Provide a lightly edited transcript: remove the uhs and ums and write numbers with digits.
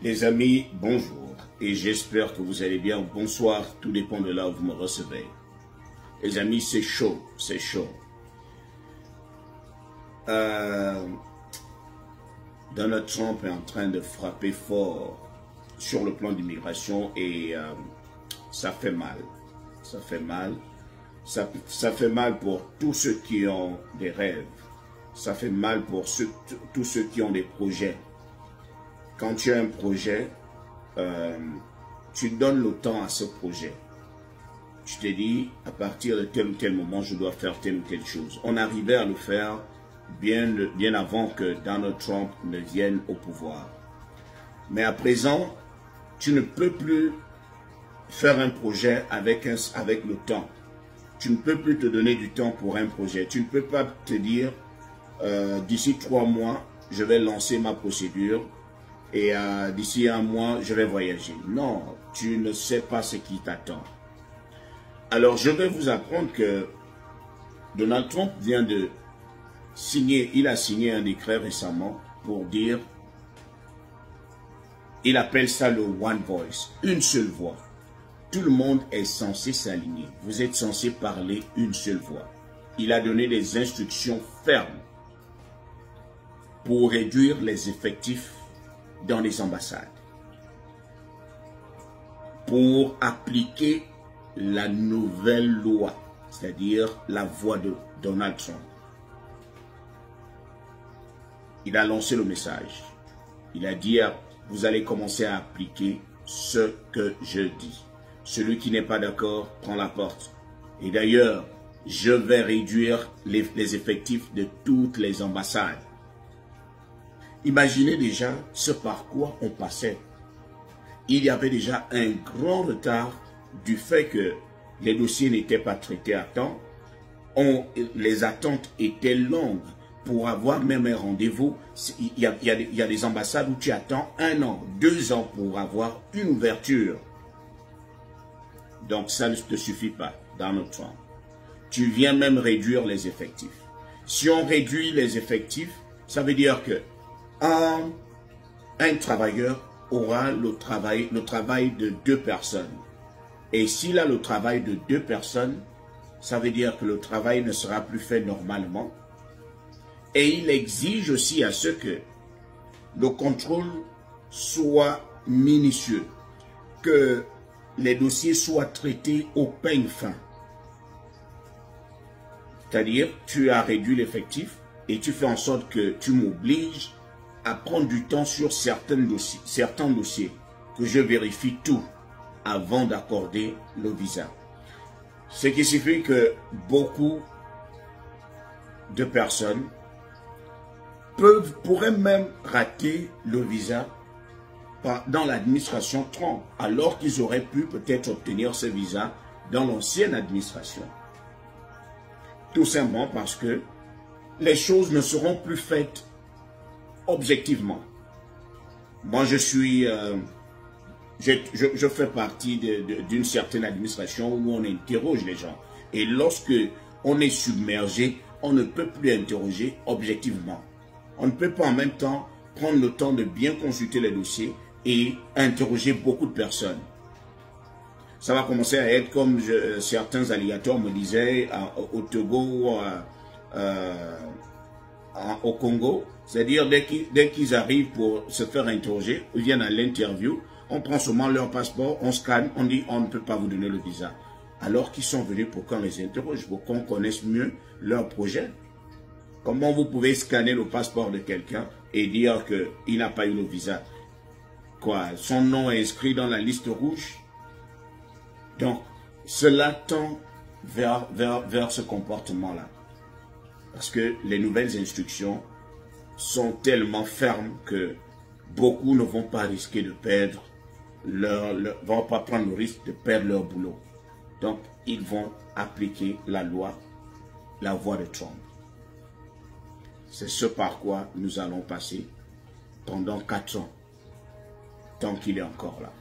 Les amis, bonjour et j'espère que vous allez bien. Bonsoir, tout dépend de là où vous me recevez. Les amis, c'est chaud, c'est chaud. Donald Trump est en train de frapper fort sur le plan d'immigration et ça fait mal. Ça fait mal. Ça fait mal pour tous ceux qui ont des rêves. Ça fait mal pour tous ceux qui ont des projets. Quand tu as un projet, tu donnes le temps à ce projet. Tu te dis, à partir de tel ou tel moment, je dois faire telle ou telle chose. On arrivait à le faire bien avant que Donald Trump ne vienne au pouvoir. Mais à présent, tu ne peux plus faire un projet avec le temps. Tu ne peux plus te donner du temps pour un projet. Tu ne peux pas te dire, d'ici 3 mois, je vais lancer ma procédure. Et d'ici 1 mois, je vais voyager. Non, tu ne sais pas ce qui t'attend. Alors, je vais vous apprendre que Donald Trump vient de signer, il a signé un décret récemment pour dire, il appelle ça le One Voice, une seule voix. Tout le monde est censé s'aligner. Vous êtes censé parler une seule voix. Il a donné des instructions fermes pour réduire les effectifs dans les ambassades, pour appliquer la nouvelle loi, c'est-à-dire la voix de Donald Trump. Il a lancé le message. Il a dit, vous allez commencer à appliquer ce que je dis. Celui qui n'est pas d'accord prend la porte. Et d'ailleurs, je vais réduire les effectifs de toutes les ambassades. Imaginez déjà ce par quoi on passait. Il y avait déjà un grand retard du fait que les dossiers n'étaient pas traités à temps. Les attentes étaient longues pour avoir même un rendez-vous. Il y a des ambassades où tu attends 1 an, 2 ans pour avoir une ouverture. Donc ça ne te suffit pas, Donald Trump. Tu viens même réduire les effectifs. Si on réduit les effectifs, ça veut dire que un travailleur aura le travail de 2 personnes. Et s'il a le travail de 2 personnes, ça veut dire que le travail ne sera plus fait normalement. Et il exige aussi à ce que le contrôle soit minutieux, que les dossiers soient traités au peigne fin. C'est-à-dire, tu as réduit l'effectif et tu fais en sorte que tu m'obliges à prendre du temps sur certains dossiers, que je vérifie tout avant d'accorder le visa. Ce qui signifie que beaucoup de personnes pourraient même rater le visa dans l'administration Trump, alors qu'ils auraient pu peut-être obtenir ce visa dans l'ancienne administration. Tout simplement parce que les choses ne seront plus faites objectivement. Moi, je fais partie d'une certaine administration où on interroge les gens. Et lorsque on est submergé, on ne peut plus interroger objectivement. On ne peut pas en même temps prendre le temps de bien consulter les dossiers et interroger beaucoup de personnes. Ça va commencer à être comme certains alligators me disaient au Togo, au Congo. C'est-à-dire, dès qu'ils arrivent pour se faire interroger, ils viennent à l'interview, on prend seulement leur passeport, on scanne, on dit on ne peut pas vous donner le visa. Alors qu'ils sont venus pour qu'on les interroge, pour qu'on connaisse mieux leur projet. Comment vous pouvez scanner le passeport de quelqu'un et dire qu'il n'a pas eu le visa? Quoi? Son nom est inscrit dans la liste rouge? Donc, cela tend vers ce comportement-là. Parce que les nouvelles instructions sont tellement fermes que beaucoup ne vont pas risquer de perdre vont pas prendre le risque de perdre leur boulot. Donc, ils vont appliquer la loi, la voix de Trump. C'est ce par quoi nous allons passer pendant 4 ans, tant qu'il est encore là.